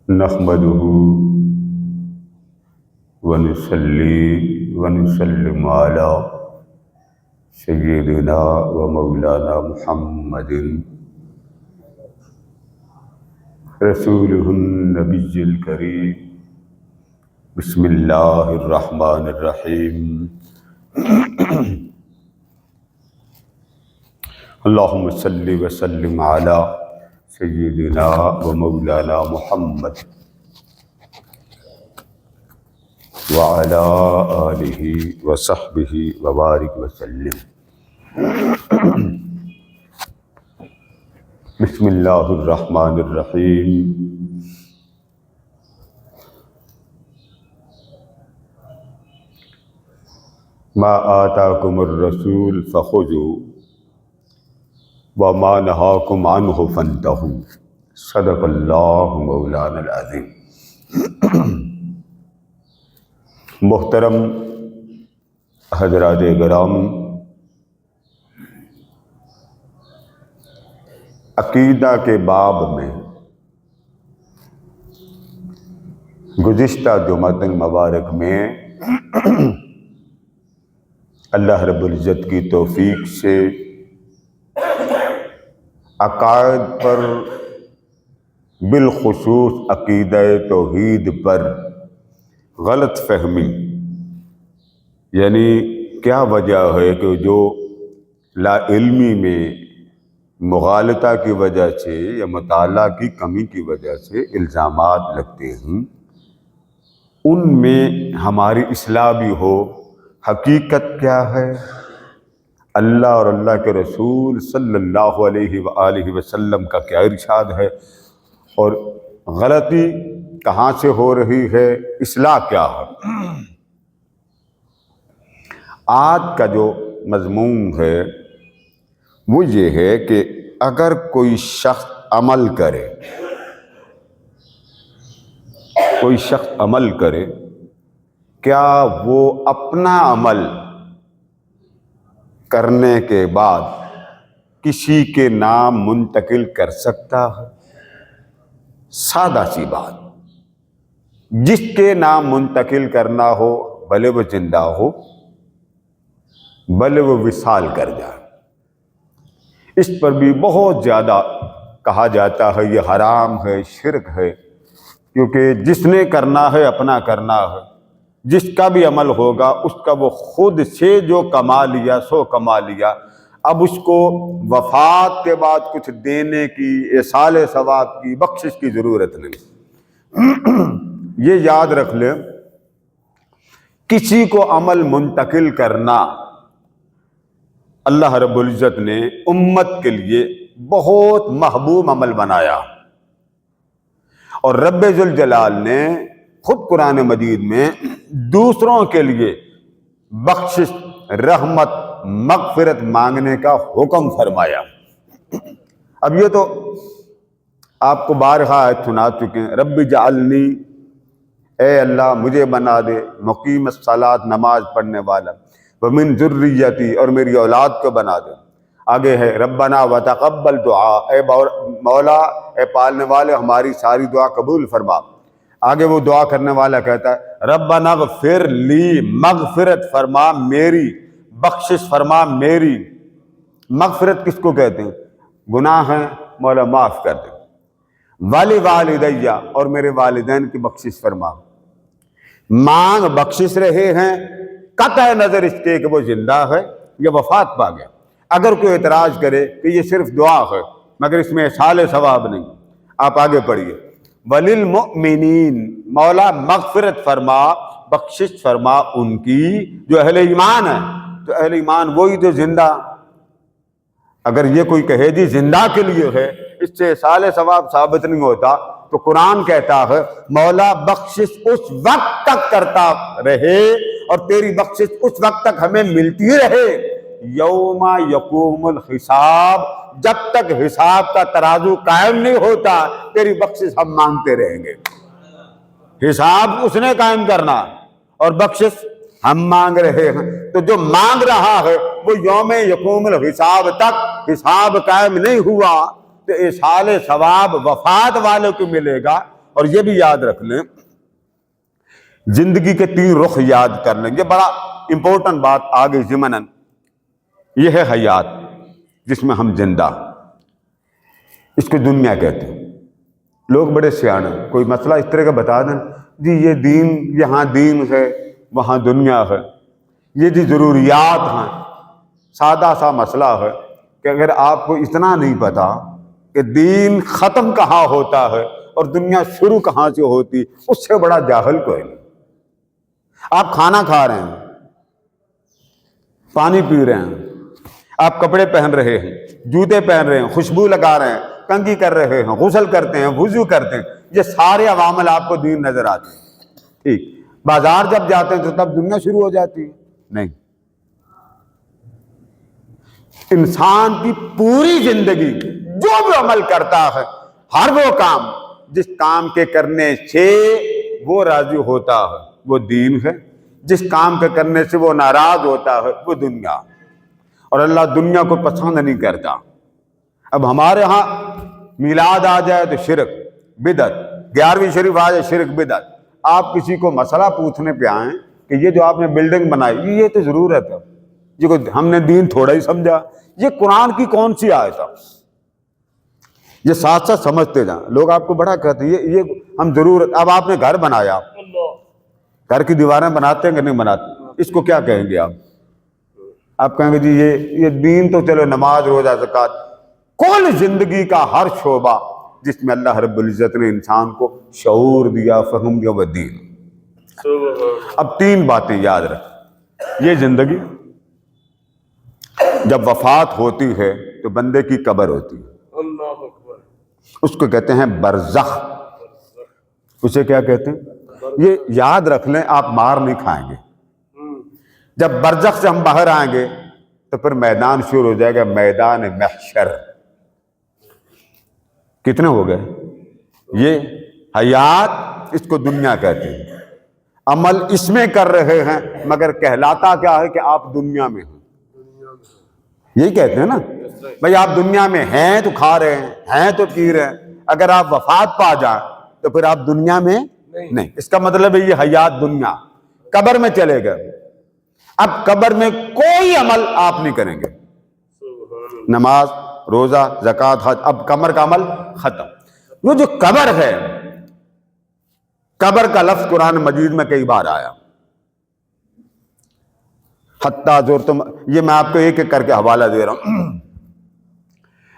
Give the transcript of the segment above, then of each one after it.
نحمده ونصلي ونسلم على سيدنا ومولانا محمد رسوله النبي الكريم. بسم الله الرحمن الرحيم. اللهم صل وسلم على سيدنا ومولانا محمد وعلى آله وصحبه وبارك وسلم. بسم اللہ الرحمن الرحیم. ما آتاکم الرسول فخذوا وما نہاکم عنہ فانتہوا. صدق اللہ مولانا العظیم. محترم حضرات گرامی، عقیدہ کے باب میں گزشتہ جمعۃ مبارک میں اللہ رب العزت کی توفیق سے عقائد پر، بالخصوص عقیدہ توحید پر غلط فہمی، یعنی کیا وجہ ہے کہ جو لا علمی میں مغالطہ کی وجہ سے یا مطالعہ کی کمی کی وجہ سے الزامات لگتے ہیں، ان میں ہماری اصلاح بھی ہو. حقیقت کیا ہے، اللہ اور اللہ کے رسول صلی اللہ علیہ وآلہ وسلم کا کیا ارشاد ہے، اور غلطی کہاں سے ہو رہی ہے، اصلاح کیا ہے. آج کا جو مضمون ہے وہ یہ ہے کہ اگر کوئی شخص عمل کرے، کیا وہ اپنا عمل کرنے کے بعد کسی کے نام منتقل کر سکتا ہے؟ سادہ سی بات، جس کے نام منتقل کرنا ہو، بھلے وہ زندہ ہو بھلے وہ وصال کر جائے. اس پر بھی بہت زیادہ کہا جاتا ہے یہ حرام ہے، شرک ہے، کیونکہ جس نے کرنا ہے اپنا کرنا ہے. جس کا بھی عمل ہوگا اس کا وہ خود سے جو کما لیا سو کما لیا. اب اس کو وفات کے بعد کچھ دینے کی، ایصال ثواب کی، بخشش کی ضرورت نہیں. یہ یاد رکھ لیں، کسی کو عمل منتقل کرنا اللہ رب العزت نے امت کے لیے بہت محبوب عمل بنایا، اور رب ذوالجلال نے خود قرآن مجید میں دوسروں کے لیے بخشش، رحمت، مغفرت مانگنے کا حکم فرمایا. اب یہ تو آپ کو بارہا سنا چکے ہیں، رب جعلنی، اے اللہ مجھے بنا دے مقیم الصلاۃ، نماز پڑھنے والا، ومن ذریتی، اور میری اولاد کو بنا دے. آگے ہے ربنا وتقبل دعا، اے مولا، اے پالنے والے ہماری ساری دعا قبول فرما. آگے وہ دعا کرنے والا کہتا ہے ربنا اغفر لی، مغفرت فرما میری، بخشش فرما میری. مغفرت کس کو کہتے ہیں؟ گناہ ہیں مولا معاف کر دے. ولی والدیہ، اور میرے والدین کی بخشش فرما. مانگ بخشش رہے ہیں قطع نظر اس کے کہ وہ زندہ ہے یا وفات پا گیا. اگر کوئی اعتراض کرے کہ یہ صرف دعا ہے مگر اس میں ایصال ثواب نہیں، آپ آگے پڑھیے. وللمؤمنین، مولا مغفرت فرما، بخشش فرما ان کی جو اہل ایمان ہے. تو اہل ایمان وہی جو زندہ. اگر یہ کوئی کہے جی زندہ کے لیے ہے، اس سے ایصال ثواب ثابت نہیں ہوتا، تو قرآن کہتا ہے مولا بخشش اس وقت تک کرتا رہے، اور تیری بخشش اس وقت تک ہمیں ملتی رہے یوم یقوم الحساب، جب تک حساب کا ترازو قائم نہیں ہوتا تیری بخشش ہم مانگتے رہیں گے. حساب اس نے قائم کرنا اور بخشش ہم مانگ رہے ہیں. تو جو مانگ رہا ہے وہ یوم یقوم الحساب تک حساب قائم نہیں ہوا تو ایصال ثواب وفات والوں کو ملے گا۔ اور یہ بھی یاد رکھ لیں، زندگی کے 3 رخ یاد کر لیں، یہ بڑا امپورٹنٹ بات آگے ضمناً۔ یہ ہے حیات جس میں ہم زندہ، اس کو دنیا کہتے ہیں۔ لوگ بڑے سیانے، کوئی مسئلہ اس طرح کا بتا دیں، جی یہ دین، یہاں دین ہے وہاں دنیا ہے، یہ جی ضروریات ہیں۔ سادہ سا مسئلہ ہے کہ اگر آپ کو اتنا نہیں پتا کہ دین ختم کہاں ہوتا ہے اور دنیا شروع کہاں سے ہوتی، اس سے بڑا جاہل کوئی نہیں۔ آپ کھانا کھا رہے ہیں، پانی پی رہے ہیں، آپ کپڑے پہن رہے ہیں، جوتے پہن رہے ہیں، خوشبو لگا رہے ہیں، کنگھی کر رہے ہیں، غسل کرتے ہیں، وضو کرتے ہیں، یہ سارے عوامل آپ کو دین نظر آتے ہیں۔ ٹھیک، بازار جب جاتے ہیں تو تب دنیا شروع ہو جاتی ہے؟ نہیں، انسان کی پوری زندگی جو بھی عمل کرتا ہے، ہر وہ کام جس کام کے کرنے سے وہ راضی ہوتا ہے وہ دین ہے، جس کام کے کرنے سے وہ ناراض ہوتا ہے وہ دنیا۔ اور اللہ دنیا کو پسند نہیں کرتا۔ اب ہمارے ہاں میلاد آ جائے تو شرک بدعت، 11ویں شریف آ جائے شرک بدعت۔ آپ کسی کو مسئلہ پوچھنے پہ آئیں کہ یہ جو آپ نے بلڈنگ بنائی یہ تو ضرورت ہے، یہ کوئی ہم نے دین تھوڑا ہی سمجھا، یہ قرآن کی کون سی آیت ہے؟ یہ ساتھ ساتھ سمجھتے جائیں۔ لوگ آپ کو بڑا کہتے ہیں یہ ہم ضرورت۔ اب آپ نے گھر بنایا، گھر کی دیواریں بناتے ہیں کہ نہیں بناتے، اس کو کیا کہیں گے آپ؟ آپ کہیں گے جی یہ دین تو چلو نماز روزہ زکوٰۃ، کل زندگی کا ہر شعبہ جس میں اللہ رب العزت نے انسان کو شعور دیا، فہم دیا، وہ دین۔ اب 3 باتیں یاد رکھ، یہ زندگی جب وفات ہوتی ہے تو بندے کی قبر ہوتی ہے، اس کو کہتے ہیں برزخ۔ اسے کیا کہتے ہیں؟ یہ یاد رکھ لیں، آپ مار نہیں کھائیں گے۔ جب برزخ سے ہم باہر آئیں گے تو پھر میدان شروع ہو جائے گا، میدان محشر۔ کتنے ہو گئے؟ یہ حیات، اس کو دنیا کہتے ہیں۔ عمل اس میں کر رہے ہیں مگر کہلاتا کیا ہے کہ آپ دنیا میں ہیں، یہی کہتے ہیں نا بھائی آپ دنیا میں ہیں تو کھا رہے ہیں تو پی رہے ہیں، اگر آپ وفات پا جائیں تو پھر آپ دنیا میں نہیں۔ اس کا مطلب ہے یہ حیات دنیا۔ قبر میں چلے گئے، اب قبر میں کوئی عمل آپ نہیں کریں گے، نماز روزہ زکوٰۃ حج، اب قبر کا عمل ختم۔ وہ جو قبر ہے، قبر کا لفظ قرآن مجید میں کئی بار آیا، حتیٰ زرتم، یہ میں آپ کو ایک ایک کر کے حوالہ دے رہا ہوں۔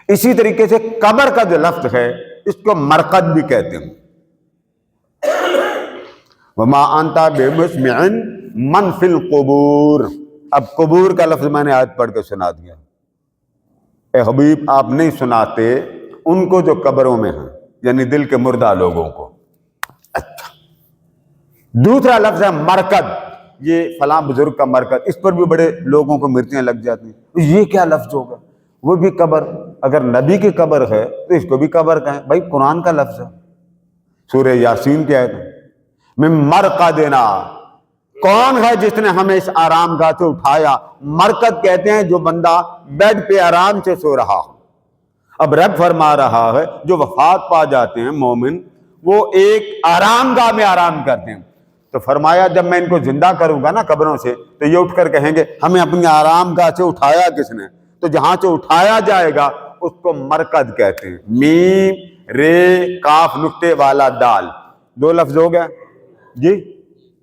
اسی طریقے سے قبر کا جو لفظ ہے اس کو مرقد بھی کہتے ہیں۔ وما انت بمسمع من فی القبور، اب قبور کا لفظ میں نے آیت پڑھ کے سنا دیا۔ اے حبیب آپ نہیں سناتے ان کو جو قبروں میں ہیں، یعنی دل کے مردہ لوگوں کو۔ اچھا، دوسرا لفظ ہے مرقد، یہ فلاں بزرگ کا مرقد، اس پر بھی بڑے لوگوں کو مرچیاں لگ جاتی ہیں، یہ کیا لفظ ہوگا؟ وہ بھی قبر، اگر نبی کی قبر ہے تو اس کو بھی قبر کہیں، بھائی قرآن کا لفظ ہے، سورہ یاسین کی آیت ہے، من مرقدنا، کون ہے جس نے ہمیں اس آرام گاہ سے اٹھایا؟ مرقد کہتے ہیں جو بندہ بیڈ پہ آرام سے سو رہا ہو۔ اب رب فرما رہا ہے جو وفات پا جاتے ہیں مومن، وہ ایک آرام گاہ میں آرام کرتے ہیں، تو فرمایا جب میں ان کو زندہ کروں گا نا قبروں سے تو یہ اٹھ کر کہیں گے ہمیں اپنی آرام گاہ سے اٹھایا کس نے؟ تو جہاں سے اٹھایا جائے گا اس کو مرقد کہتے ہیں۔ میم رے کاف نقطے والا دال، 2 لفظ ہو گیا جی،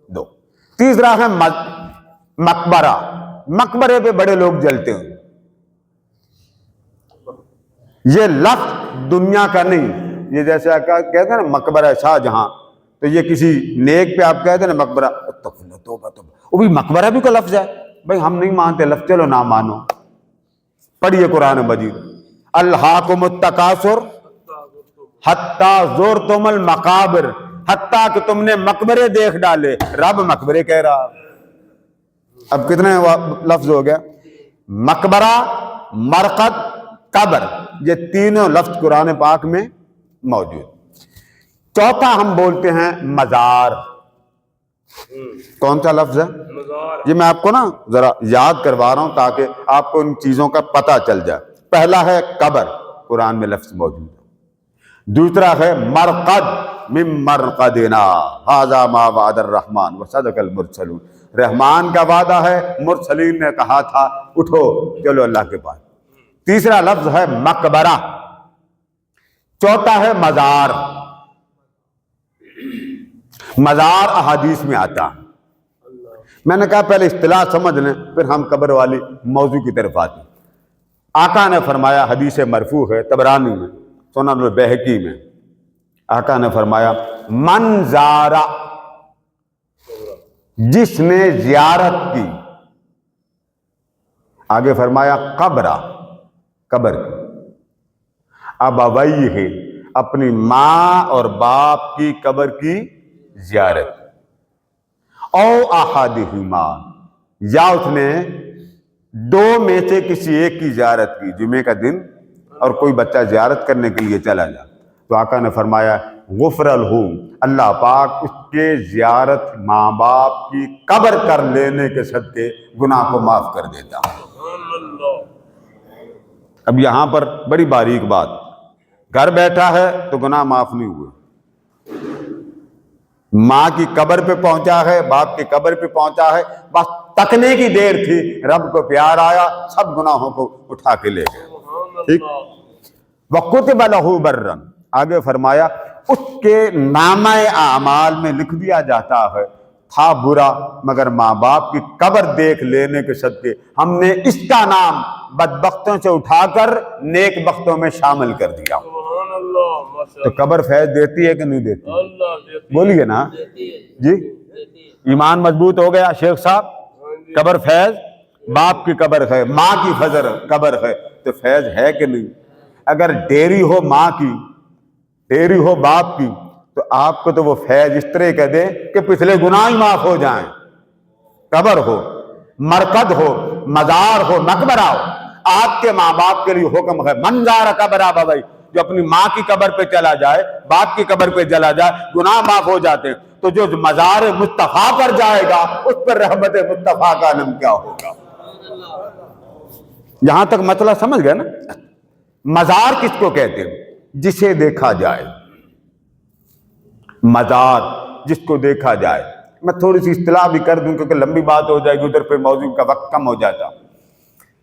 2۔ تیسرا ہے مقبرہ، مقبرے پہ بڑے لوگ جلتے ہیں، یہ لفظ دنیا کا نہیں، یہ جیسے کہتے ہیں نا مقبرہ شاہ جہاں، تو یہ کسی نیک پہ آپ کہتے ہیں نا مقبرہ، توبہ توبہ، وہ بھی مقبرہ بھی کا لفظ ہے، بھائی ہم نہیں مانتے لفظ، چلو نہ مانو۔ پڑھیے قرآن مجید، الہاکم التکاثر حتیٰ زرتم المقابر، حتیٰ کہ تم نے مقبرے دیکھ ڈالے، رب مقبرے کہہ رہا۔ اب کتنے لفظ ہو گیا؟ مقبرہ، مرقد، قبر، یہ تینوں لفظ قرآن پاک میں موجود۔ چوتھا ہم بولتے ہیں مزار، کون سا لفظ ہے؟ یہ میں آپ کو نا ذرا یاد کروا رہا ہوں تاکہ آپ کو ان چیزوں کا پتہ چل جائے۔ پہلا ہے قبر، قرآن میں لفظ موجود ہے۔ دوسرا ہے مرقد من مرقدنا ھذا ما وعد الرحمن وصدق المرسلون، رحمان کا وعدہ ہے، مرسلین نے کہا تھا اٹھو چلو اللہ کے پاس۔ تیسرا لفظ ہے مقبرہ، چوتھا ہے مزار۔ مزار احادیث میں آتا ہے، میں نے کہا پہلے اصطلاح سمجھ لیں پھر ہم قبر والی موضوع کی طرف آتے ہیں۔ آقا نے فرمایا، حدیث مرفوع ہے طبرانی میں، سنن البیہقی میں، آقا نے فرمایا من زارا، جس نے زیارت کی، آگے فرمایا قبرہ، قبر کی، ابویہ، اپنی ماں اور باپ کی قبر کی زیارت، او احدہما، یا اس نے دو میں سے کسی ایک کی زیارت کی، جمعے کا دن اور کوئی بچہ زیارت کرنے کے لیے چلا جا، تو آقا نے فرمایا غفر لہ، اللہ پاک اس کے زیارت ماں باپ کی قبر کر لینے کے صدقے گناہ کو معاف کر دیتا۔ اب یہاں پر بڑی باریک بات، گھر بیٹھا ہے تو گناہ معاف نہیں ہوئے، ماں کی قبر پہ پہنچا ہے، باپ کی قبر پہ پہنچا ہے، بس تکنے کی دیر تھی، رب کو پیار آیا، سب گناہوں کو اٹھا کے لے گئے، ٹھیک۔ وَكُتِبَ لَهُ بَرًّا، آگے فرمایا اس کے نامہ اعمال میں لکھ دیا جاتا ہے تھا برا، مگر ماں باپ کی قبر دیکھ لینے کے صدقے ہم نے اس کا نام بدبختوں سے اٹھا کر نیک بختوں میں شامل کر دیا۔ تو قبر فیض دیتی ہے کہ نہیں دیتی؟ بولیے نا جی، ایمان مضبوط ہو گیا شیخ صاحب؟ قبر فیض، باپ کی قبر ہے، ماں کی فجر قبر ہے، تو فیض ہے کہ نہیں؟ اگر ڈیری ہو ماں کی، ڈیری ہو باپ کی، تو آپ کو تو وہ فیض اس طرح کہہ دے کہ پچھلے گناہ ہی معاف ہو جائیں۔ قبر ہو، مرکد ہو، مزار ہو، مقبرہ ہو، آپ کے ماں باپ کے لیے حکم ہے منظار قبر ابویہ، جو اپنی ماں کی قبر پہ چلا جائے، باپ کی قبر پہ چلا جائے، گناہ معاف ہو جاتے ہیں۔ تو جو مزار مصطفیٰ پر جائے گا اس پر رحمت مصطفیٰ کا نام کیا ہوگا؟ یہاں تک مسئلہ سمجھ گئے نا؟ مزار کس کو کہتے ہیں؟ جسے دیکھا جائے، مزار جس کو دیکھا جائے۔ میں تھوڑی سی اصطلاح بھی کر دوں کیونکہ لمبی بات ہو جائے گی، ادھر پہ موضوع کا وقت کم ہو جاتا۔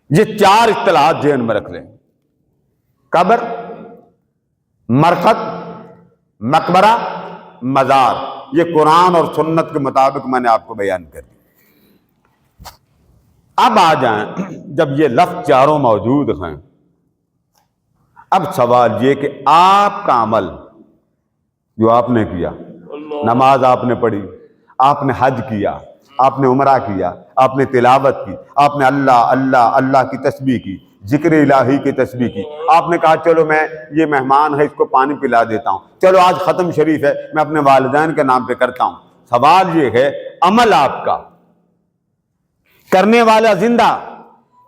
یہ چار اصطلاحات ذہن میں رکھ لیں، قبر، مرقد، مقبرہ، مزار، یہ قرآن اور سنت کے مطابق میں نے آپ کو بیان کر دی۔ اب آ جائیں، جب یہ لفظ چاروں موجود ہیں، اب سوال یہ کہ آپ کا عمل جو آپ نے کیا، نماز آپ نے پڑھی، آپ نے حج کیا، آپ نے عمرہ کیا، آپ نے تلاوت کی، آپ نے اللہ اللہ اللہ کی تسبیح کی، ذکر الہی کی تسبیح کی، آپ نے کہا چلو میں یہ مہمان ہے اس کو پانی پلا دیتا ہوں، چلو آج ختم شریف ہے میں اپنے والدین کے نام پہ کرتا ہوں۔ سوال یہ ہے عمل آپ کا، کرنے والا زندہ،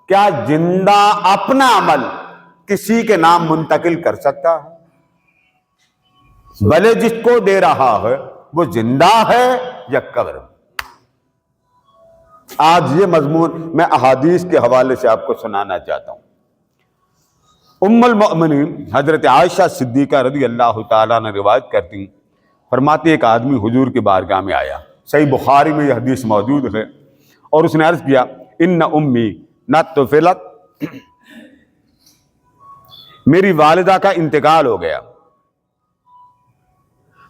کیا زندہ اپنا عمل کسی کے نام منتقل کر سکتا ہے؟ بھلے جس کو دے رہا ہے وہ زندہ ہے یا قبر؟ آج یہ مضمون میں احادیث کے حوالے سے آپ کو سنانا چاہتا ہوں۔ ام المؤمنین حضرت عائشہ صدیقہ رضی اللہ تعالیٰ نے روایت کرتی ہیں، فرماتی ایک آدمی حضور کی بارگاہ میں آیا، صحیح بخاری میں یہ حدیث موجود ہے، اور اس نے عرض کیا ان امی نطفلت، میری والدہ کا انتقال ہو گیا،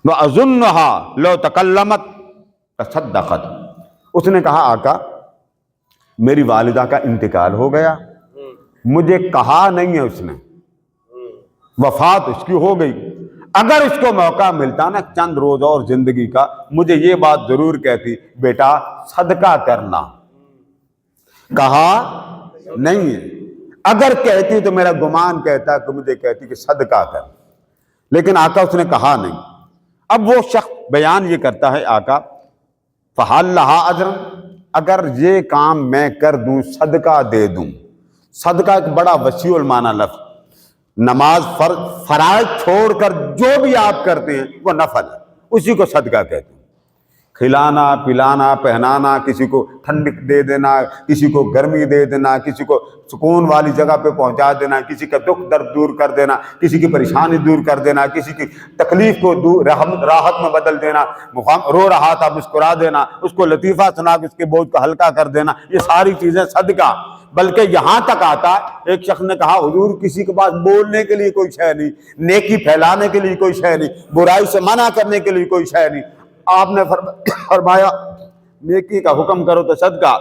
وَأَظُنُّهَا لَوْ تَكَلَّمَتْ تَصَدَّقَتْ، اس نے کہا آقا میری والدہ کا انتقال ہو گیا، مجھے کہا نہیں ہے اس نے، وفات اس کی ہو گئی، اگر اس کو موقع ملتا نا چند روز اور زندگی کا، مجھے یہ بات ضرور کہتی بیٹا صدقہ کرنا، کہا نہیں ہے، اگر کہتی تو میرا گمان کہتا کہ مجھے کہتی کہ صدقہ کر، لیکن آقا اس نے کہا نہیں۔ اب وہ شخص بیان یہ کرتا ہے آقا فَحَلْ لَهَا أَجْرٌ، اگر یہ کام میں کر دوں، صدقہ دے دوں، صدقہ ایک بڑا وسیع المعنی لفظ، نماز فرائض چھوڑ کر جو بھی آپ کرتے ہیں وہ نفل ہے، اسی کو صدقہ کہتے ہیں۔ کھلانا پلانا پہنانا، کسی کو ٹھنڈ دے دینا، کسی کو گرمی دے دینا، کسی کو سکون والی جگہ پہ پہنچا دینا، کسی کا دکھ درد دور کر دینا، کسی کی پریشانی دور کر دینا، کسی کی تکلیف کو راحت میں بدل دینا، رو رہا تھا مسکرا دینا، اس کو لطیفہ سنا کے اس کے بوجھ کو ہلکا کر دینا، یہ ساری چیزیں صدقہ۔ بلکہ یہاں تک آتا، ایک شخص نے کہا حضور کسی کے پاس بولنے کے لیے کوئی شے نہیں، نیکی پھیلانے کے لیے کوئی شے نہیں، برائی سے منع کرنے کے لیے کوئی شے نہیں، آپ نے فرمایا نیکی کا حکم کرو تو صدقہ،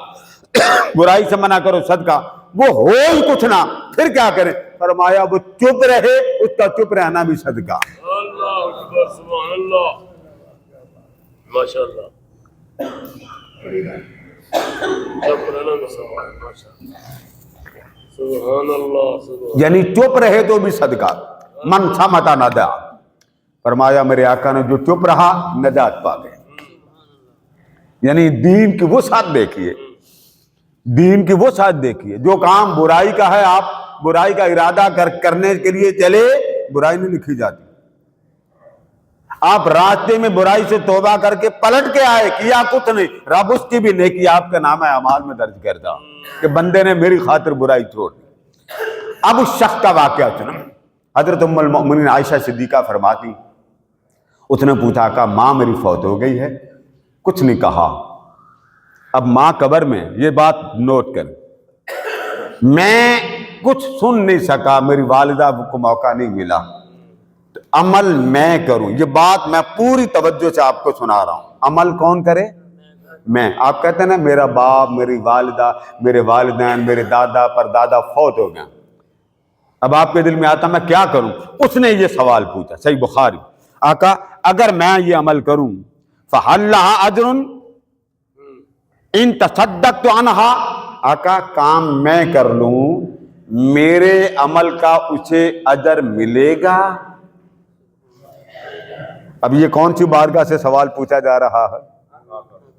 برائی سے منع کرو صدقہ، وہ ہو ہی کچھ نہ پھر کیا کریں؟ فرمایا وہ چپ رہے، اس کا چپ رہنا بھی صدقہ۔ اللہ اکبر، سبحان اللہ، ماشاءاللہ، سبحان اللہ، یعنی چپ رہے تو بھی صدقہ، من صمت نجا۔ فرمایا میرے آقا نے جو چپ رہا نجات پا گئے۔ یعنی دین کی وسعت دیکھیے، دین کی وسعت دیکھیے، جو کام برائی کا ہے آپ برائی کا ارادہ کرنے کے لیے چلے، برائی نہیں لکھی جاتی۔ آپ راستے میں برائی سے توبہ کر کے پلٹ کے آئے، کیا کچھ نہیں، رب اس کی بھی نیکی آپ کے نام اعمال میں درج کرتا کہ بندے نے میری خاطر برائی چھوڑ دی۔ اب اس شخص کا واقعہ سنا، حضرت ام المؤمنین عائشہ صدیقہ فرماتی، اس نے پوچھا کہ ماں میری فوت ہو گئی ہے، کچھ نہیں کہا۔ اب ماں قبر میں، یہ بات نوٹ کر، میں کچھ سن نہیں سکا، میری والدہ کو موقع نہیں ملا، تو عمل میں کروں۔ یہ بات میں پوری توجہ سے آپ کو سنا رہا ہوں۔ عمل کون کرے؟ میں۔ آپ کہتے ہیں نا میرا باپ، میری والدہ، میرے والدین، میرے دادا پردادا فوت ہو گئے، اب آپ کے دل میں آتا میں کیا کروں؟ اس نے یہ سوال پوچھا، صحیح بخاری، آقا اگر میں یہ عمل کروں فَهَلْ لَهَا أَجْرٌ إِن تَصَدَّقْتُ عَنْهَا، آقا کام میں کر لوں، میرے عمل کا اسے اجر ملے گا؟ اب یہ کون سی بارگاہ سے سوال پوچھا جا رہا ہے؟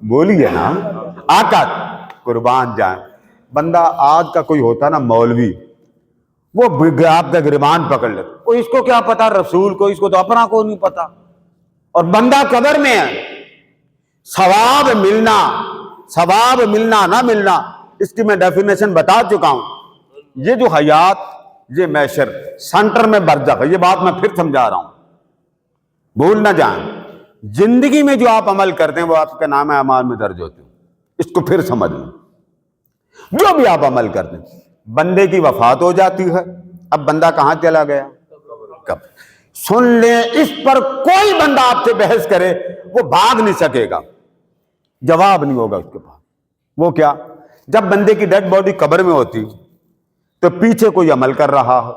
بولیے نا، آقا قربان جائیں۔ بندہ آج کا کوئی ہوتا نا مولوی، وہ آپ کا گریبان پکڑ لیتا، اس کو کیا پتا رسول کو، اس کو تو اپنا کو نہیں پتا، اور بندہ قبر میں ہے۔ ثواب ملنا نہ ملنا اس کی میں ڈیفینیشن بتا چکا ہوں۔ یہ جو حیات، یہ معاشر، سینٹر میں برزخ ہے، یہ بات میں پھر سمجھا رہا ہوں، بھول نہ جائیں۔ زندگی میں جو آپ عمل کرتے ہیں وہ آپ کے نام اعمال میں درج ہوتے ہیں، اس کو پھر سمجھ لیں۔ جو بھی آپ عمل کرتے ہیں، بندے کی وفات ہو جاتی ہے، اب بندہ کہاں چلا گیا؟ کب؟ سن لیں، اس پر کوئی بندہ آپ سے بحث کرے وہ بھاگ نہیں سکے گا، جواب نہیں ہوگا اس کے پاس۔ وہ کیا؟ جب بندے کی ڈیڈ باڈی قبر میں ہوتی تو پیچھے کوئی عمل کر رہا ہو،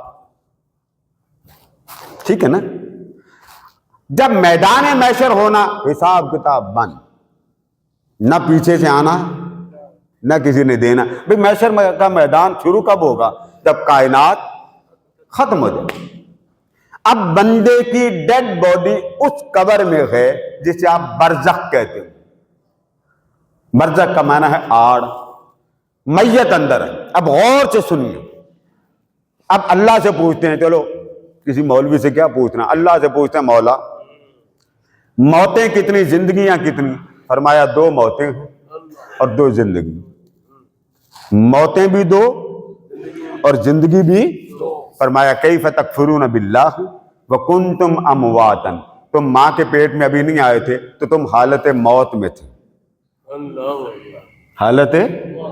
ٹھیک ہے نا؟ جب میدان محشر ہونا، حساب کتاب بند، نہ پیچھے سے آنا نہ کسی نے دینا۔ بھئی محشر کا میدان شروع کب ہوگا؟ جب کائنات ختم ہو جائے۔ اب بندے کی ڈیڈ باڈی اس قبر میں ہے جسے آپ برزخ کہتے ہیں۔ برزخ کا معنی ہے آڑ، میت اندر ہے۔ اب غور سے سنیے، اب اللہ سے پوچھتے ہیں، چلو کسی مولوی سے کیا پوچھنا، اللہ سے پوچھتے ہیں مولا موتیں کتنی، زندگیاں کتنی؟ فرمایا 2 موتیں ہیں اور 2 زندگی، موتیں بھی 2 اور زندگی بھی 2۔ فرمایا کیف تکفرون باللہ وکنتم امواتا، تم ماں کے پیٹ میں ابھی نہیں آئے تھے تو تم حالت موت میں تھے، حالت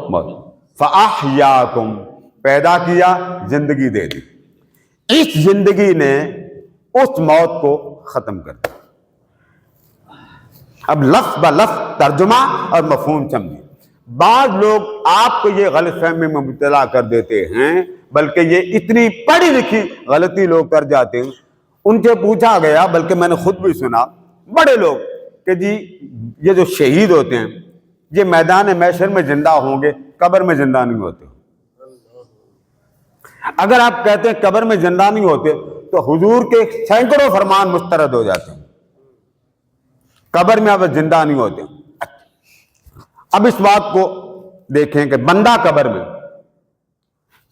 موت۔ فاحیاکم، پیدا کیا، زندگی دے دی، اس زندگی نے اس موت کو ختم کر دیا۔ اب لفظ بلفظ ترجمہ اور مفہوم سمجھیں۔ بعض لوگ آپ کو یہ غلط فہمی میں مبتلا کر دیتے ہیں، بلکہ یہ اتنی پڑھی لکھی غلطی لوگ کر جاتے ہیں۔ ان سے پوچھا گیا، بلکہ میں نے خود بھی سنا، بڑے لوگ، کہ جی یہ جو شہید ہوتے ہیں یہ میدان محشر میں زندہ ہوں گے، قبر میں زندہ نہیں ہوتے۔ اگر آپ کہتے ہیں قبر میں زندہ نہیں ہوتے تو حضور کے سینکڑوں فرمان مسترد ہو جاتے ہیں، قبر میں اب زندہ نہیں ہوتے۔ اب اس بات کو دیکھیں کہ بندہ قبر میں،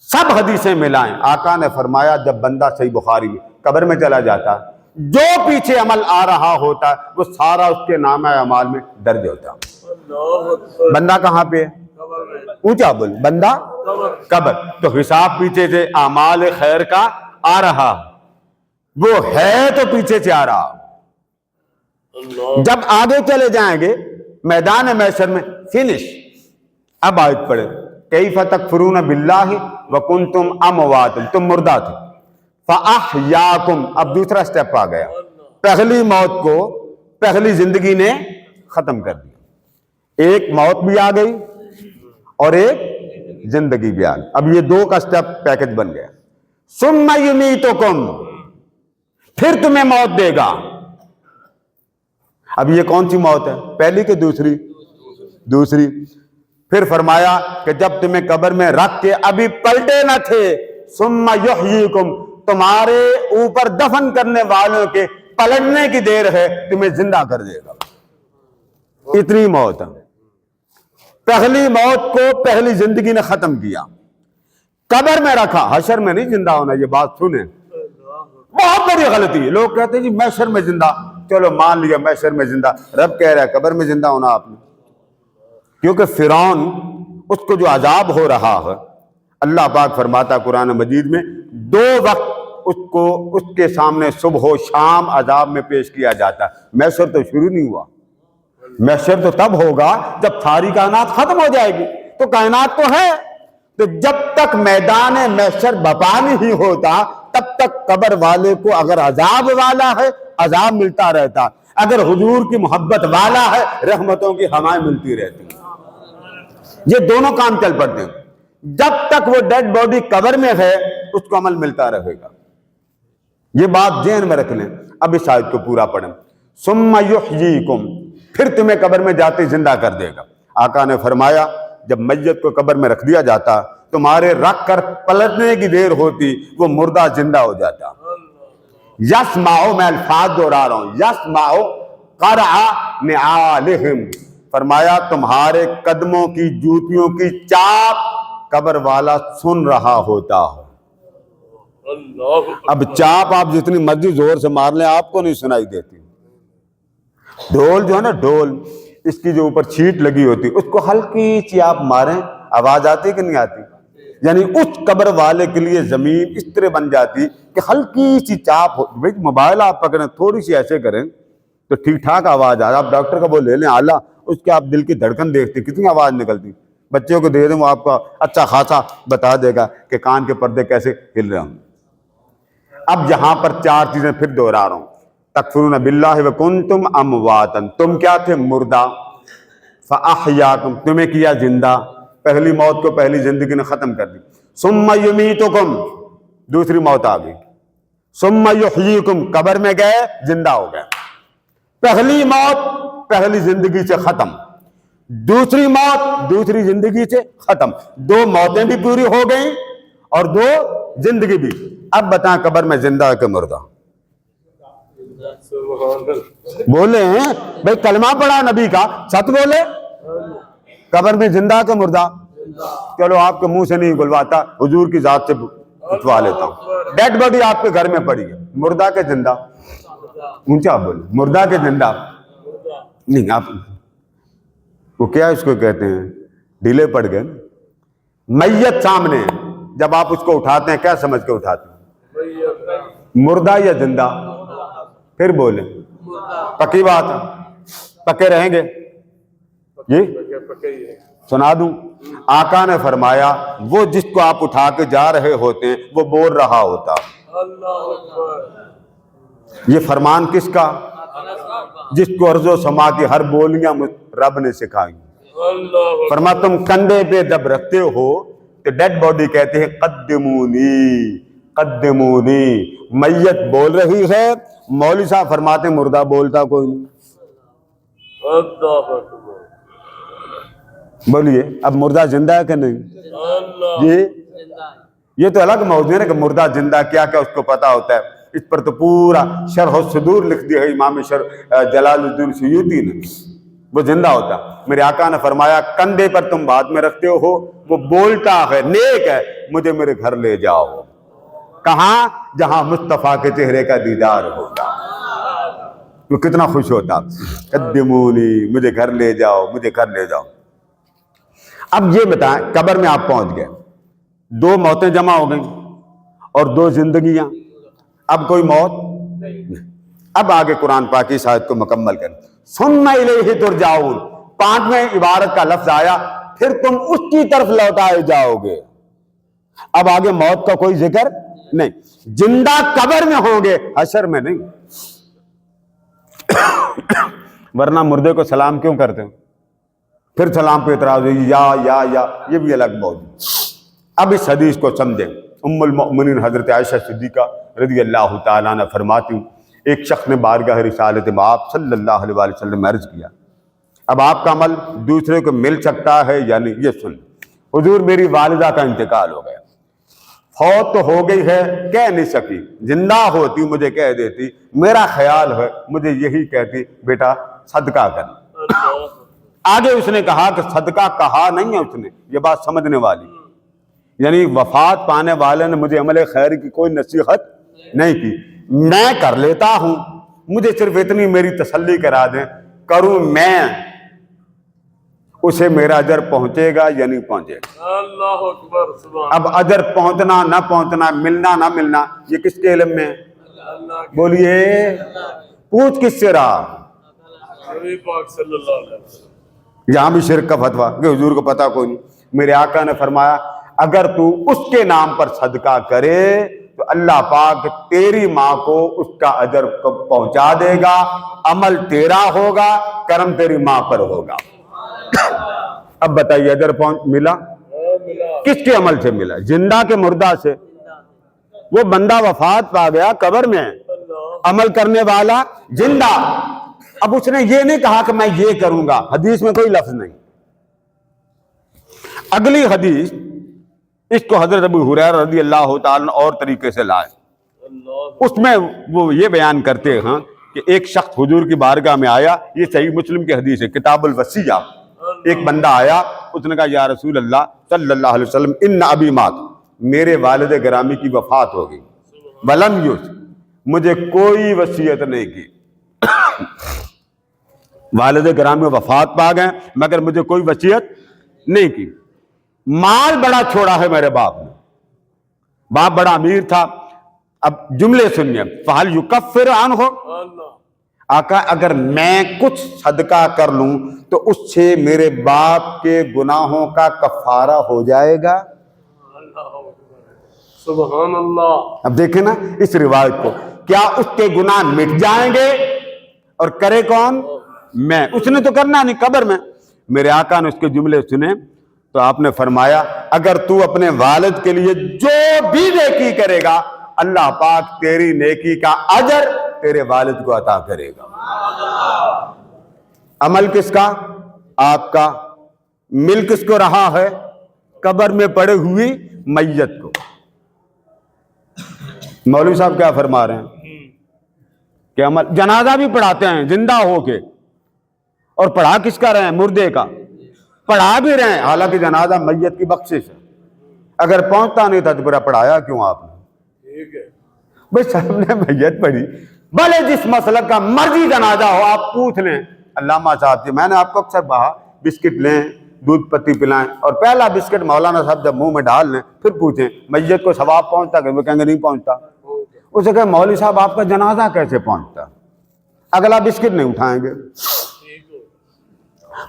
سب حدیثیں ملائیں، آقا نے فرمایا جب بندہ، صحیح بخاری میں، قبر میں چلا جاتا جو پیچھے عمل آ رہا ہوتا ہے وہ سارا اس کے نامہ اعمال میں درج ہوتا ہے۔ اللہ اکبر بندہ کہاں پہ ہے؟ قبر میں اونچا بول، بندہ قبر۔ تو حساب پیچھے سے اعمال خیر کا آ رہا، وہ ہے تو پیچھے سے آ رہا۔ اللہ جب آگے چلے جائیں گے میدان محشر میں فنش۔ اب آیت پڑھے، کیف تکفرون باللہ وکنتم امواتا، تم مردہ تھے، فاحیاکم۔ اب دوسرا سٹیپ آ گیا، پہلی موت کو پہلی زندگی نے ختم کر دیا، ایک موت بھی آ گئی اور ایک زندگی بھی آ گئی۔ اب یہ دو کا سٹیپ پیکج بن گیا۔ ثم یمیتکم، پھر تمہیں موت دے گا۔ اب یہ کون سی موت ہے؟ پہلی کہ دوسری؟ دوسری۔ پھر فرمایا کہ جب تمہیں قبر میں رکھ کے ابھی پلٹے نہ تھے، ثم یحییکم، تمہارے اوپر دفن کرنے والوں کے پلٹنے کی دیر ہے، تمہیں زندہ کر دے گا۔ اتنی موت ہے۔ پہلی موت کو پہلی زندگی نے ختم کیا، قبر میں رکھا، حشر میں نہیں زندہ ہونا۔ یہ بات سنیں، بہت بڑی غلطی ہے۔ لوگ کہتے ہیں جی محشر میں زندہ، چلو مان لیا محشر میں زندہ، رب کہہ رہا ہے قبر میں زندہ ہونا آپ نے۔ کیونکہ فرعون، اس کو جو عذاب ہو رہا ہے، اللہ پاک فرماتا قرآن مجید میں 2 وقت اس کو اس کے سامنے صبح و شام عذاب میں پیش کیا جاتا ہے۔ محشر تو شروع نہیں ہوا، محشر تو تب ہوگا جب ساری کائنات ختم ہو جائے گی۔ تو کائنات تو ہے، تو جب تک میدان محشر بپا نہیں ہوتا تب تک قبر والے کو اگر عذاب والا ہے عذاب ملتا رہتا، اگر حضور کی محبت والا ہے رحمتوں کی ہوائیں ملتی رہتی۔ یہ دونوں کام چل پڑتے ہیں۔ جب تک وہ ڈیڈ باڈی قبر میں ہے اس کو عمل ملتا رہے گا۔ یہ بات ذہن میں رکھ لیں۔ اب اس آیت کو پورا پڑھیں، ثم یحییکم، پھر تمہیں قبر میں جاتے زندہ کر دے گا۔ آقا نے فرمایا جب میت کو قبر میں رکھ دیا جاتا، تمہارے رکھ کر پلٹنے کی دیر ہوتی، وہ مردہ زندہ ہو جاتا۔ یسمعو، میں الفاظ دوہرا رہا ہوں، یسمعو قرع نعالہم، فرمایا تمہارے قدموں کی جوتیوں کی چاپ قبر والا سن رہا ہوتا ہو۔ اللہ اب چاپ آپ جتنی مرضی زور سے مار لیں آپ کو نہیں سنائی دیتی۔ ڈھول جو ہے نا، ڈھول، اس کی جو اوپر چھیٹ لگی ہوتی، اس کو ہلکی سی آپ ماریں آواز آتی کہ نہیں آتی؟ یعنی اس قبر والے کے لیے زمین اس طرح بن جاتی کہ ہلکی سی چاپ ہو۔ بھائی موبائل آپ پکڑیں تھوڑی سی ایسے کریں تو ٹھیک ٹھاک آواز آ رہا۔ آپ ڈاکٹر کا وہ لے لیں آلہ، اس کے آپ دل کی دھڑکن دیکھتے کتنی آواز نکلتی۔ بچوں کو دے دیں وہ آپ کا اچھا خاصا بتا دے گا کہ کان کے پردے کیسے ہل رہے ہوں۔ اب یہاں پر 4 چیزیں پھر دوہرا رہا ہوں۔ تکفرون باللہ وکنتم امواتا، تم کیا تھے؟ مردہ، فاحیاکم، تمہیں کیا زندہ، پہلی موت کو پہلی زندگی نے ختم کر دی۔ ثم یمیتکم، دوسری موت آ گئی۔ ثم یحییکم، قبر میں گئے زندہ ہو گئے۔ پہلی موت پہلی زندگی سے ختم، دوسری موت دوسری زندگی سے ختم۔ 2 موتیں بھی پوری ہو گئیں اور 2 زندگی بھی۔ اب بتائیں قبر میں زندہ ہے کہ مردہ؟ سبحان اللہ بولے ہیں بھائی، کلمہ پڑھا نبی کا، سچ بولے۔ قبر میں زندہ کہ مردہ؟ چلو آپ کے منہ سے نہیں بلواتا، حضور کی ذات سے پوچھوا لیتا ہوں۔ ڈیڈ باڈی آپ کے گھر میں پڑی ہے، مردہ کے زندہ؟ اونچا بولے، مردہ کے زندہ؟ نہیں، آپ وہ کیا اس کو کہتے ہیں، ڈھیلے پڑ گئے۔ میت سامنے ہے، جب آپ اس کو اٹھاتے ہیں کیا سمجھ کے اٹھاتے ہیں؟ مردہ یا زندہ؟ پھر بولیں، پکی بات ہے، پکے رہیں گے جی؟ سنا دوں، آقا نے فرمایا وہ جس کو آپ اٹھا کے جا رہے ہوتے ہیں وہ بول رہا ہوتا۔ اللہ اکبر، یہ فرمان کس کا؟ جس کو ارض و سما کی ہر بولیاں رب نے سکھائی۔ اللہ اکبر، فرما تم کندھے پہ جب رکھتے ہو تو ڈیڈ باڈی کہتے ہیں قدمونی قدمونی، میت بول رہی ہے، مولوی صاحب فرماتے ہیں مردہ بولتا کوئی نہیں۔ اللہ اکبر، بولیے اب مردہ زندہ ہے کہ نہیں اللہ جی؟ یہ تو الگ موضوع ہے نا کہ مردہ زندہ کیا کیا اس کو پتا ہوتا ہے۔ اس پر تو پورا شرح الصدور لکھ دیا ہے امام جلال الدین سیوطی نے، وہ زندہ ہوتا۔ میرے آقا نے فرمایا کندھے پر تم بعد میں رکھتے ہو، وہ بولتا ہے، نیک ہے، مجھے میرے گھر لے جاؤ۔ کہاں؟ جہاں مصطفیٰ کے چہرے کا دیدار ہوگا۔ وہ کتنا خوش ہوتا، قدمونی، مجھے گھر لے جاؤ، مجھے گھر لے جاؤ۔ اب یہ بتائیں، قبر میں آپ پہنچ گئے، 2 موتیں جمع ہو گئیں اور 2 زندگیاں، اب کوئی موت نہیں۔ اب آگے قرآن پاک کی آیت کو مکمل کریں، ثم الیہ ترجعون، 5ویں عبارت کا لفظ آیا، پھر تم اس کی طرف لوٹائے جاؤ گے۔ اب آگے موت کا کوئی ذکر نہیں، زندہ قبر میں ہوں گے، حشر میں نہیں۔ ورنہ مردے کو سلام کیوں کرتے ہیں؟ پھر سلام پہ اعتراض ہوئی یا یہ بھی الگ موضوع۔ اب اس حدیث کو سمجھیں۔ ام المؤمنین حضرت عائشہ صدیقہ رضی اللہ تعالیٰ عنہ فرماتی ہوں، ایک شخص نے بارگاہ رسالت مآب صلی اللہ علیہ وسلم میں عرض کیا، اب آپ کا عمل دوسرے کو مل سکتا ہے یعنی یہ سن، حضور میری والدہ کا انتقال ہو گیا، فوت تو ہو گئی ہے، کہہ نہیں سکی، زندہ ہوتی مجھے کہہ دیتی، میرا خیال ہے مجھے یہی کہتی بیٹا صدقہ کر۔ آگے اس نے کہا کہ صدقہ کہا نہیں ہے اس نے، یہ بات سمجھنے والی، یعنی وفات پانے والے نے مجھے عمل خیر کی کوئی نصیحت نہیں کی، میں کر لیتا ہوں، مجھے صرف اتنی میری تسلی کرا دیں، کروں میں، اسے میرا اجر پہنچے گا یا نہیں پہنچے گا۔ اللہ اکبر، سبحان اب اجر پہنچنا نہ پہنچنا، ملنا نہ ملنا، یہ کس کے علم میں ہے؟ اللہ کے بولیے، پوچھ کس سے رہا؟ نبی پاک صلی اللہ علیہ وسلم۔ یہاں بھی شرک کا فتویٰ کہ حضور کو پتا کوئی نہیں۔ میرے آقا نے فرمایا اگر تو اس کے نام پر صدقہ کرے تو اللہ پاک تیری ماں کو اس کا اجر پہنچا دے گا، عمل تیرا ہوگا، کرم تیری ماں پر ہوگا۔ اب بتائیے اجر ملا ملا۔ کس کے عمل سے ملا؟ زندہ کے مردہ سے؟ وہ بندہ وفات پا گیا قبر میں، عمل کرنے والا زندہ۔ اب اس نے یہ نہیں کہا کہ میں یہ کروں گا، حدیث میں کوئی لفظ نہیں۔ اگلی حدیث اس کو حضرت ابو ہریرہ رضی اللہ تعالیٰ عنہ اور طریقے سے لائے، اس میں وہ یہ بیان کرتے ہیں کہ ایک شخص حضور کی بارگاہ میں آیا، یہ صحیح مسلم کی حدیث ہے، کتاب الوصیہ۔ ایک بندہ آیا، اس نے کہا یا رسول اللہ صلی اللہ علیہ وسلم ان ابی مات، میرے والد گرامی کی وفات ہو گئی، ولم یوص، مجھے کوئی وصیت نہیں کی، والد گرامی وفات پا گئے مگر مجھے کوئی وصیت نہیں کی، مال بڑا چھوڑا ہے میرے باپ نے، باپ بڑا امیر تھا۔ اب جملے سنیے، فہل یکفر عنہ، آقا اگر میں کچھ صدقہ کر لوں تو اس سے میرے باپ کے گناہوں کا کفارہ ہو جائے گا؟ سبحان اللہ۔ اب دیکھیں نا اس روایت کو، کیا اس کے گناہ مٹ جائیں گے؟ اور کرے کون؟ میں۔ اس نے تو کرنا نہیں قبر میں۔ میرے آقا نے اس کے جملے سنے تو آپ نے فرمایا اگر تو اپنے والد کے لیے جو بھی نیکی کرے گا اللہ پاک تیری نیکی کا اجر تیرے والد کو عطا کرے گا۔ عمل کس کا؟ آپ کا۔ مل کس کو رہا ہے؟ قبر میں پڑے ہوئی میت کو۔ مولوی صاحب کیا فرما رہے ہیں کہ عمل، جنازہ بھی پڑھاتے ہیں زندہ ہو کے، اور پڑھا کس کا رہے ہیں؟ مردے کا پڑھا بھی رہے ہیں، حالانکہ جنازہ میت کی بخشش ہے۔ اگر پہنچتا نہیں تھا تو برا پڑھایا کیوں آپ نے؟ ٹھیک ہے بھائی صاحب نے میت پڑھی، بھلے جس مسلک کا مرضی جنازہ ہو، آپ پوچھ لیں علامہ صاحب سے، میں نے آپ کو اکثر کہا بسکٹ لیں، دودھ پتی پلائیں، اور پہلا بسکٹ مولانا صاحب جب منہ میں ڈال لیں پھر پوچھیں میت کو ثواب پہنچتا کہ؟ وہ کہیں گے نہیں پہنچتا۔ اسے کہے مولوی صاحب آپ کا جنازہ کیسے پہنچتا؟ اگلا بسکٹ نہیں اٹھائیں گے۔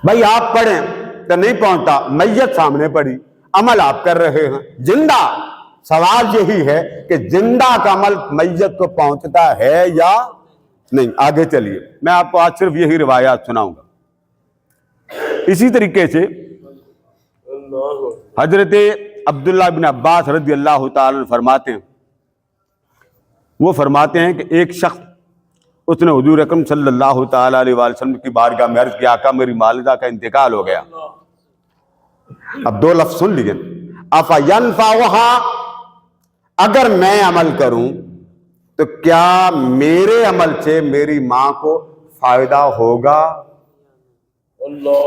بھائی آپ پڑھیں تو نہیں پہنچتا، میت سامنے پڑی، عمل آپ کر رہے ہیں زندہ۔ سوال یہی ہے کہ زندہ کا عمل میت کو پہنچتا ہے یا نہیں؟ آگے چلیے، میں آپ کو آج صرف یہی روایات سناؤں گا۔ اسی طریقے سے حضرت عبداللہ بن عباس رضی اللہ تعالی عنہ فرماتے ہیں، وہ فرماتے ہیں کہ ایک شخص اس نے حضور اکرم صلی اللہ تعالی علیہ وسلم کی بارگاہ میں عرض کیا آقا میری والدہ کا انتقال ہو گیا۔ اب 2 لفظ سن لیجئے، افینفعھا، اگر میں عمل کروں تو کیا میرے عمل سے میری ماں کو فائدہ ہوگا؟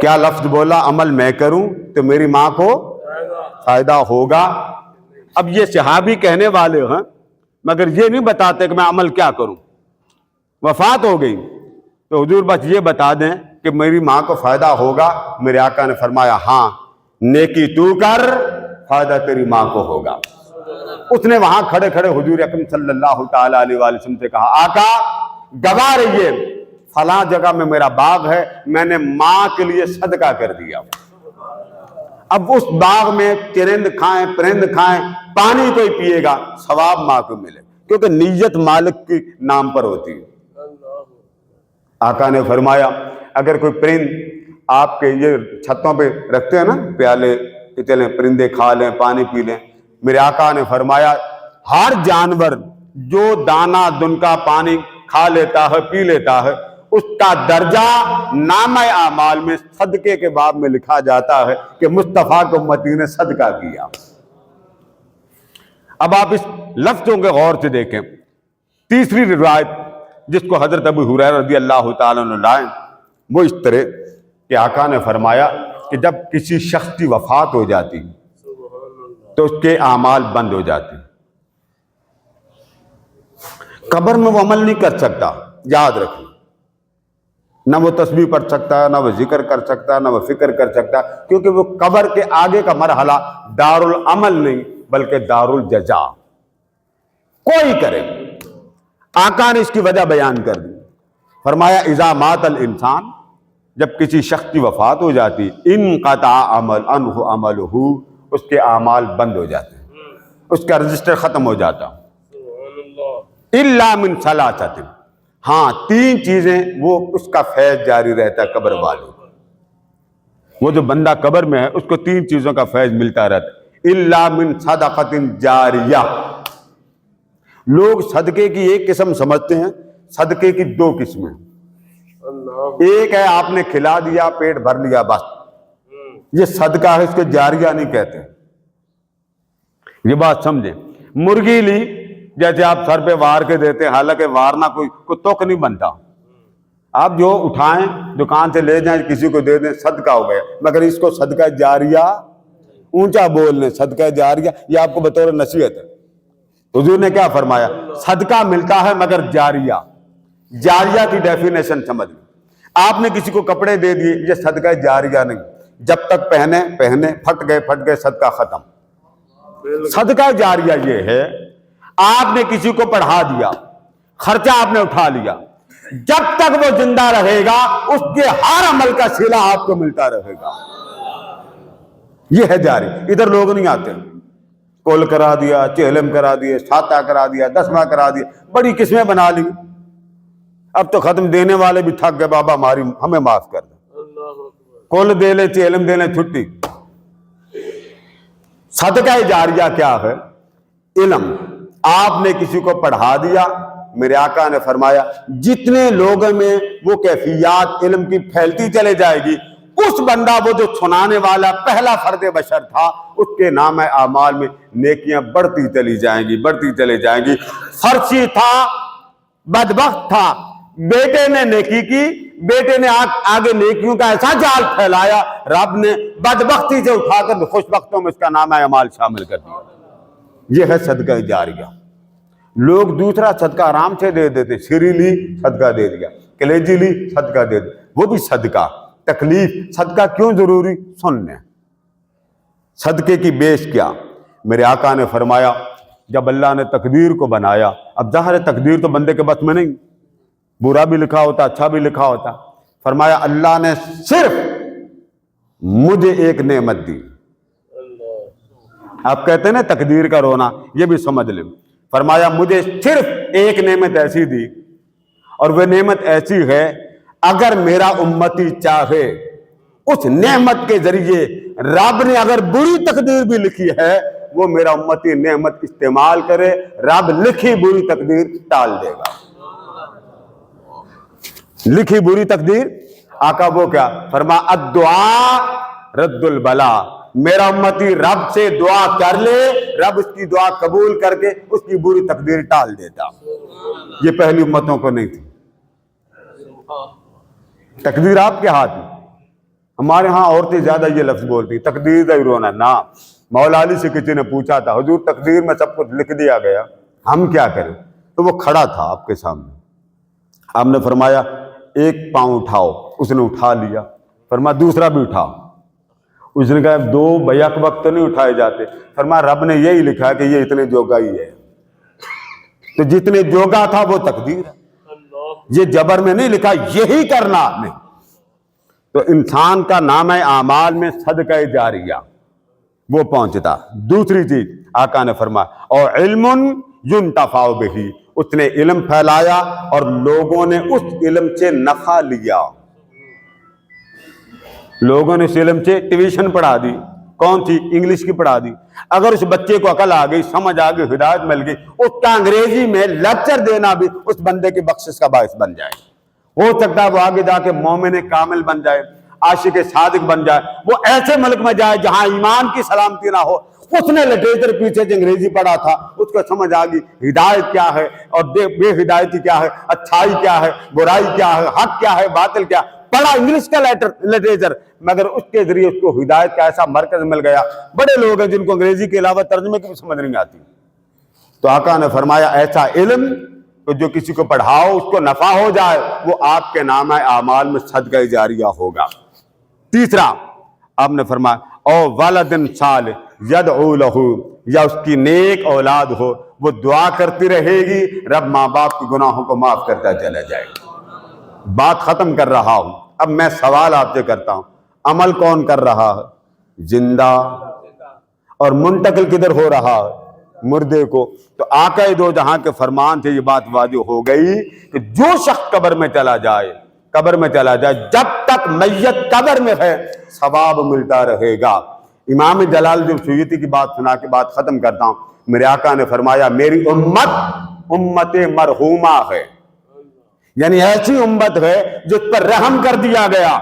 کیا لفظ بولا؟ عمل میں کروں تو میری ماں کو فائدہ ہوگا۔ اب یہ صحابی کہنے والے ہیں مگر یہ نہیں بتاتے کہ میں عمل کیا کروں۔ وفات ہو گئی، تو حضور بس یہ بتا دیں کہ میری ماں کو فائدہ ہوگا؟ میرے آقا نے فرمایا ہاں، نیکی تو کر، فائدہ تیری ماں کو ہوگا۔ اس نے وہاں کھڑے کھڑے حضور اکرم صلی اللہ تعالیٰ علیہ وآلہ وسلم سے کہا آقا گواہ رہیے، فلاں جگہ میں میرا باغ ہے، میں نے ماں کے لیے صدقہ کر دیا، اب اس باغ میں چرند کھائیں پرند کھائیں، پانی کوئی پیے گا ثواب ماں کو ملے، کیونکہ نیت مالک کے نام پر ہوتی ہے۔ آقا نے فرمایا اگر کوئی پرند آپ کے یہ چھتوں پہ رکھتے ہیں نا پیالے کہ چلیں پرندے کھا لیں پانی پی لیں، میرے آقا نے فرمایا ہر جانور جو دانہ دن کا پانی کھا لیتا ہے پی لیتا ہے، اس کا درجہ نامہ اعمال میں صدقے کے باب میں لکھا جاتا ہے کہ مصطفیٰ کو امتی نے صدقہ کیا۔ اب آپ اس لفظوں کے غور سے دیکھیں۔ تیسری روایت جس کو حضرت ابو ہریرہ رضی اللہ تعالیٰ عنہ لائیں، وہ اس طرح کہ آقا نے فرمایا کہ جب کسی شخص کی وفات ہو جاتی تو اس کے اعمال بند ہو جاتے، قبر میں وہ عمل نہیں کر سکتا، یاد رکھیں، نہ وہ تسبیح پڑھ سکتا، نہ وہ ذکر کر سکتا، نہ وہ فکر کر سکتا، کیونکہ وہ قبر کے آگے کا مرحلہ دار العمل نہیں بلکہ دار الجزا کوئی کرے۔ آقا نے اس کی وجہ بیان کر دی، فرمایا اذا مات الانسان، جب کسی شخص کی وفات ہو جاتی انقطع عنہ عملہ، اس کے اعمال بند ہو جاتے ہیں، اس کا رجسٹر ختم ہو جاتا، الا من ثلاثۃ، ہاں تین چیزیں وہ اس کا فیض جاری رہتا ہے قبر والے، وہ جو بندہ قبر میں ہے اس کو تین چیزوں کا فیض ملتا رہتا ہے، الا من صدقۃ جاریہ۔ لوگ صدقے کی ایک قسم سمجھتے ہیں، صدقے کی دو قسمیں، ایک ہے آپ نے کھلا دیا پیٹ بھر لیا بس، یہ صدقہ ہے، اس کو جاریہ نہیں کہتے، یہ بات سمجھیں۔ مرغی لی، جیسے آپ سر پہ وار کے دیتے ہیں، حالانکہ وارنا کوئی تک نہیں بنتا، آپ جو اٹھائیں دکان سے لے جائیں کسی کو دے دیں صدقہ ہو گیا، مگر اس کو صدقہ جاریہ اونچا بول لیں، صدقہ جاریہ، یہ آپ کو بطور نصیحت ہے۔ حضور نے کیا فرمایا؟ صدقہ ملتا ہے مگر جاریہ، جاریہ کی ڈیفینیشن سمجھ لیں، آپ نے کسی کو کپڑے دے دیے، یہ صدقہ جاریہ نہیں، جب تک پہنے پھٹ گئے صدقہ ختم۔ صدقہ جاریہ یہ ہے آپ نے کسی کو پڑھا دیا، خرچہ آپ نے اٹھا لیا، جب تک وہ زندہ رہے گا اس کے ہر عمل کا صلہ آپ کو ملتا رہے گا، یہ ہے جاری۔ ادھر لوگ نہیں آتے، کول کرا دیا، چہلم کرا دیا، ساتہ کرا دیا، دسواں کرا دیا، بڑی قسمیں بنا لی، اب تو ختم، دینے والے بھی تھک گئے، بابا ہمیں معاف کر دیں، کول دے لے چہلم دے لے چھٹی۔ صدقہ جاریہ کیا ہے؟ علم، آپ نے کسی کو پڑھا دیا، میرے آقا نے فرمایا جتنے لوگوں میں وہ کیفیات علم کی پھیلتی چلے جائے گی، اس بندہ وہ جو سنانے والا پہلا فرد بشر تھا، اس کے نام اعمال میں نیکیاں بڑھتی چلی جائیں گی۔ فرشی تھا، بدبخت تھا، بیٹے نے نیکی کی، بیٹے نے آگے نیکیوں کا ایسا جال پھیلایا، رب نے بدبختی سے اٹھا کر خوشبختوں میں اس کا نام اعمال شامل کر دیا۔ یہ ہے صدقہ جاریہ۔ لوگ دوسرا صدقہ آرام سے دے دیتے، سری لی صدقہ دے دیا، کلیجی لی صدقہ دے دیا، وہ بھی صدقہ۔ تکلیف، صدقہ کیوں ضروری؟ سن لیں صدقے کی بیس کیا۔ میرے آقا نے فرمایا جب اللہ نے تقدیر کو بنایا، اب ظاہر ہے تقدیر تو بندے کے بس میں نہیں، برا بھی لکھا ہوتا اچھا بھی لکھا ہوتا، فرمایا اللہ نے صرف مجھے ایک نعمت دی۔ آپ کہتے ہیں نا تقدیر کا رونا، یہ بھی سمجھ لیں، فرمایا مجھے صرف ایک نعمت ایسی دی، اور وہ نعمت ایسی ہے اگر میرا امتی چاہے اس نعمت کے ذریعے رب نے اگر بری تقدیر بھی لکھی ہے، وہ میرا امتی نعمت استعمال کرے، رب لکھی بری تقدیر ٹال دے گا۔ لکھی بری تقدیر، آقا وہ کیا فرما الدعاء رد البلا، میرا امتی رب سے دعا کر لے، رب اس کی دعا قبول کر کے اس کی بری تقدیر ٹال دیتا۔ یہ پہلی امتوں کو نہیں تھی، تقدیر آپ کے ہاتھ میں۔ ہمارے ہاں عورتیں زیادہ یہ لفظ بولتی تقدیر دا ہی رونا، نہ۔ مولا علی سے کسی نے پوچھا تھا حضور تقدیر میں سب کچھ لکھ دیا گیا، ہم کیا کریں؟ تو وہ کھڑا تھا آپ کے سامنے، آپ نے فرمایا ایک پاؤں اٹھاؤ، اس نے اٹھا لیا، فرمایا دوسرا بھی اٹھاؤ، اس نے کہا دو بیک وقت نہیں اٹھائے جاتے، فرمایا رب نے یہی لکھا کہ یہ اتنے جوگا ہی ہے، تو جتنے جوگا تھا وہ تقدیر ہے، یہ جبر میں نہیں لکھا، یہی کرنا آپ نے۔ تو انسان کا نام اعمال میں صدقہ جاریہ وہ پہنچتا۔ دوسری چیز آقا نے فرمایا اور علم ينتفع بہ، اس نے علم پھیلایا اور لوگوں نے اس علم سے نفع لیا، لوگوں نے اس علم سے ٹیوشن پڑھا دی، کون سی؟ انگلش کی پڑھا دی، اگر اس بچے کو عقل آ گئی، سمجھ آ گئی، ہدایت مل گئی، اس کا انگریزی میں لیکچر دینا بھی اس بندے کی بخشش کا باعث بن جائے، ہو سکتا ہے وہ آگے جا کے مومن کامل بن جائے، عاشق صادق بن جائے، وہ ایسے ملک میں جائے جہاں ایمان کی سلامتی نہ ہو، اس نے لٹریچر پیچھے سے انگریزی پڑھا تھا، اس کو سمجھ آ گئی ہدایت کیا ہے اور بے ہدایتی کیا ہے، اچھائی کیا ہے، برائی کیا ہے، حق کیا ہے، باطل کیا، پڑھا انگلش کا لٹریچر، مگر اس کے ذریعے اس کو ہدایت کا ایسا مرکز مل گیا۔ بڑے لوگ ہیں جن کو انگریزی کے علاوہ ترجمے کی بھی سمجھ نہیں آتی، تو آقا نے فرمایا ایسا علم تو جو کسی کو پڑھاؤ اس کو نفع ہو جائے، وہ آپ کے نامہ اعمال میں صدقہ جاریہ ہوگا۔ تیسرا آپ نے فرمایا او ولد صالح یدعو لہ، یا اس کی نیک اولاد ہو، وہ دعا کرتی رہے گی، رب ماں باپ کے گناہوں کو معاف کرتا چلا جائے گا۔ بات ختم کر رہا ہوں، اب میں سوال آپ سے کرتا ہوں، عمل کون کر رہا ہے؟ زندہ، اور منتقل کدھر ہو رہا ہے؟ مردے کو۔ تو آقا دو جہاں کے فرمان سے یہ بات واضح ہو گئی کہ جو شخص قبر میں چلا جائے، قبر میں چلا جائے، جب تک میت قبر میں ہے ثواب ملتا رہے گا۔ امام جلال الدین سیوطی کی بات سنا کے بات ختم کرتا ہوں، میرے آقا نے فرمایا میری امت امت مرحومہ ہے، یعنی ایسی امت ہے جس پر رحم کر دیا گیا۔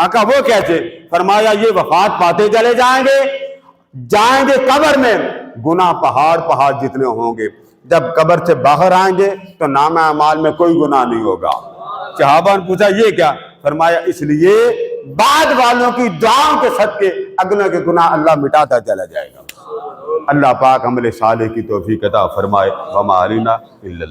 آقا وہ کیسے؟ فرمایا یہ وفات پاتے چلے جائیں گے قبر میں، گناہ پہاڑ پہاڑ جتنے ہوں گے، جب قبر سے باہر آئیں گے تو نامہ اعمال میں کوئی گناہ نہیں ہوگا۔ صحابہ نے پوچھا یہ کیا؟ فرمایا اس لیے بعد والوں کی دعاؤں کے صدقے اگلوں کے گناہ اللہ مٹاتا چلا جائے گا۔ اللہ پاک عمل صالح کی توفیق عطا فرمائے۔ وما علینا الا